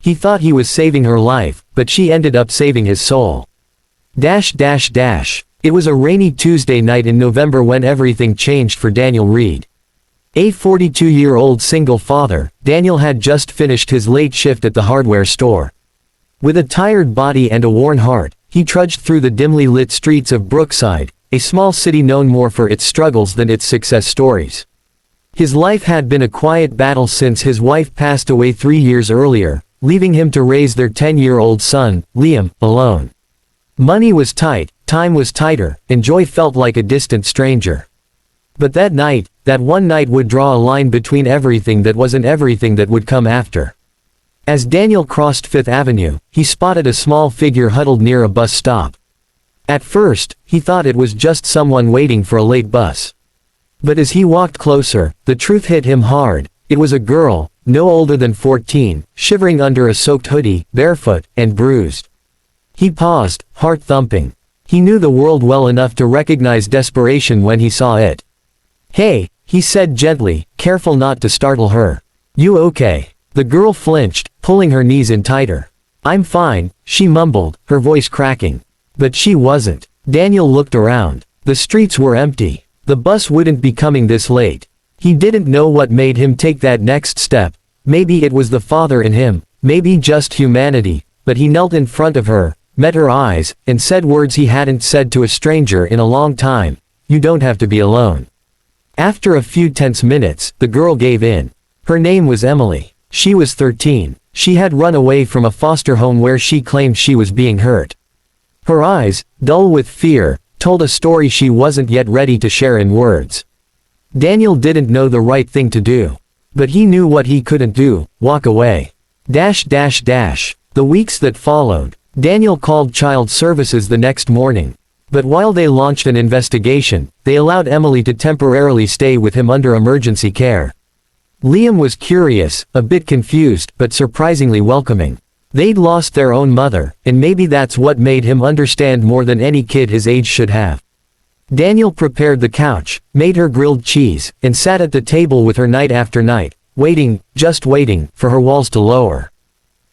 He thought he was saving her life, but she ended up saving his soul. It was a rainy Tuesday night in November when everything changed for Daniel Reed. A 42-year-old single father, Daniel had just finished his late shift at the hardware store. With a tired body and a worn heart, he trudged through the dimly lit streets of Brookside, a small city known more for its struggles than its success stories. His life had been a quiet battle since his wife passed away 3 years earlier, leaving him to raise their 10-year-old son, Liam, alone. Money was tight, time was tighter, and joy felt like a distant stranger. But that night, that one night would draw a line between everything that was and everything that would come after. As Daniel crossed Fifth Avenue, he spotted a small figure huddled near a bus stop. At first, he thought it was just someone waiting for a late bus. But as he walked closer, the truth hit him hard. It was a girl, no older than 14, shivering under a soaked hoodie, barefoot, and bruised. He paused, heart thumping. He knew the world well enough to recognize desperation when he saw it. "Hey," he said gently, careful not to startle her. "You okay?" The girl flinched, pulling her knees in tighter. "I'm fine," she mumbled, her voice cracking. But she wasn't. Daniel looked around. The streets were empty. The bus wouldn't be coming this late. He didn't know what made him take that next step. Maybe it was the father in him, maybe just humanity, but he knelt in front of her, met her eyes, and said words he hadn't said to a stranger in a long time. "You don't have to be alone." After a few tense minutes, the girl gave in. Her name was Emily. She was 13. She had run away from a foster home where she claimed she was being hurt. Her eyes, dull with fear, told a story she wasn't yet ready to share in words. Daniel didn't know the right thing to do. But he knew what he couldn't do: walk away. The weeks that followed, Daniel called child services the next morning. But while they launched an investigation, they allowed Emily to temporarily stay with him under emergency care. Liam was curious, a bit confused, but surprisingly welcoming. They'd lost their own mother, and maybe that's what made him understand more than any kid his age should have. Daniel prepared the couch, made her grilled cheese, and sat at the table with her night after night, waiting, just waiting, for her walls to lower.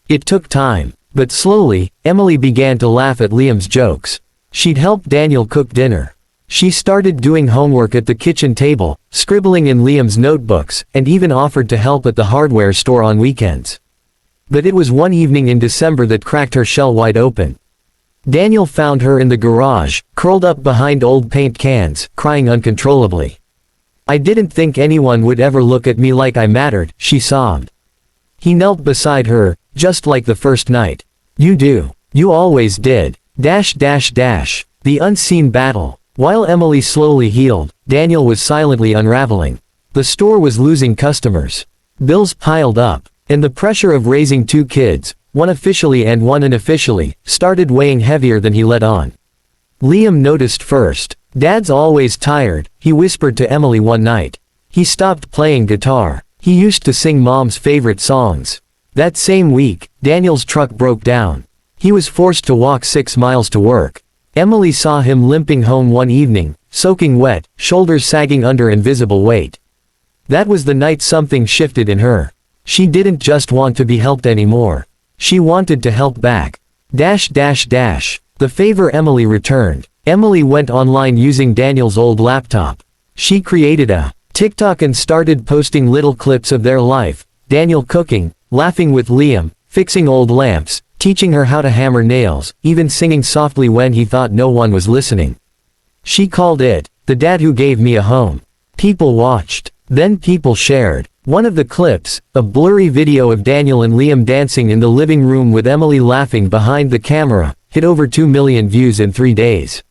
It took time, but slowly, Emily began to laugh at Liam's jokes. She'd help Daniel cook dinner. She started doing homework at the kitchen table, scribbling in Liam's notebooks, and even offered to help at the hardware store on weekends. But it was one evening in December that cracked her shell wide open. Daniel found her in the garage, curled up behind old paint cans, crying uncontrollably. "I didn't think anyone would ever look at me like I mattered," she sobbed. He knelt beside her, just like the first night. "You do. You always did. The unseen battle. While Emily slowly healed, Daniel was silently unraveling. The store was losing customers. Bills piled up, and the pressure of raising 2 kids, one officially and one unofficially, started weighing heavier than he let on. Liam noticed first. "Dad's always tired," he whispered to Emily one night. He stopped playing guitar. He used to sing Mom's favorite songs. That same week, Daniel's truck broke down. He was forced to walk 6 miles to work. Emily saw him limping home one evening, soaking wet, shoulders sagging under invisible weight. That was the night something shifted in her. She didn't just want to be helped anymore. She wanted to help back. The favor Emily returned. Emily went online using Daniel's old laptop. She created a TikTok and started posting little clips of their life. Daniel cooking, laughing with Liam, fixing old lamps, teaching her how to hammer nails, even singing softly when he thought no one was listening. She called it, "The Dad Who Gave Me a Home." People watched. Then people shared. One of the clips, a blurry video of Daniel and Liam dancing in the living room with Emily laughing behind the camera, hit over 2 million views in 3 days.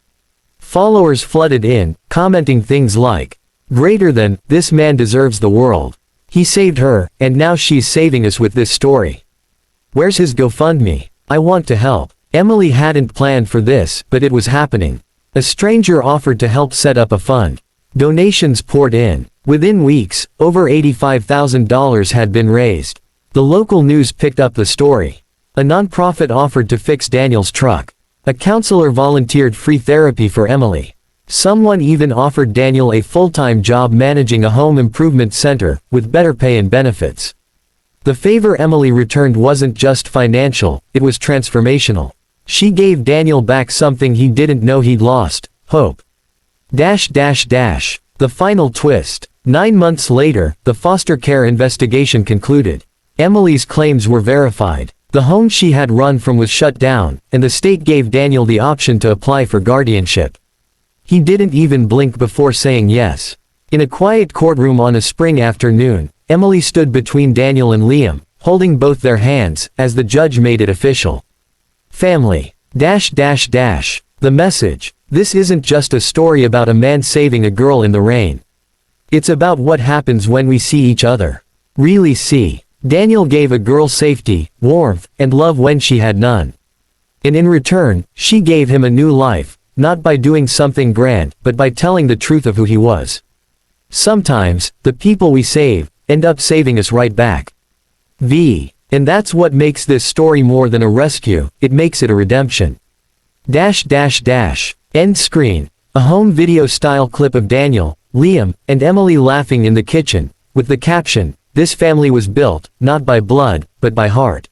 Followers flooded in, commenting things like, "Greater than, this man deserves the world. He saved her, and now she's saving us with this story. Where's his GoFundMe? I want to help." Emily hadn't planned for this, but it was happening. A stranger offered to help set up a fund. Donations poured in. Within weeks, over $85,000 had been raised. The local news picked up the story. A nonprofit offered to fix Daniel's truck. A counselor volunteered free therapy for Emily. Someone even offered Daniel a full-time job managing a home improvement center, with better pay and benefits. The favor Emily returned wasn't just financial, it was transformational. She gave Daniel back something he didn't know he'd lost: hope. The final twist. 9 months later, the foster care investigation concluded. Emily's claims were verified. The home she had run from was shut down, and the state gave Daniel the option to apply for guardianship. He didn't even blink before saying yes. In a quiet courtroom on a spring afternoon, Emily stood between Daniel and Liam, holding both their hands, as the judge made it official. Family. The message. This isn't just a story about a man saving a girl in the rain. It's about what happens when we see each other. Really see. Daniel gave a girl safety, warmth, and love when she had none. And in return, she gave him a new life, not by doing something grand, but by telling the truth of who he was. Sometimes, the people we save, end up saving us right back. And that's what makes this story more than a rescue, it makes it a redemption. End screen. A home video style clip of Daniel, Liam, and Emily laughing in the kitchen, with the caption, "This family was built, not by blood, but by heart."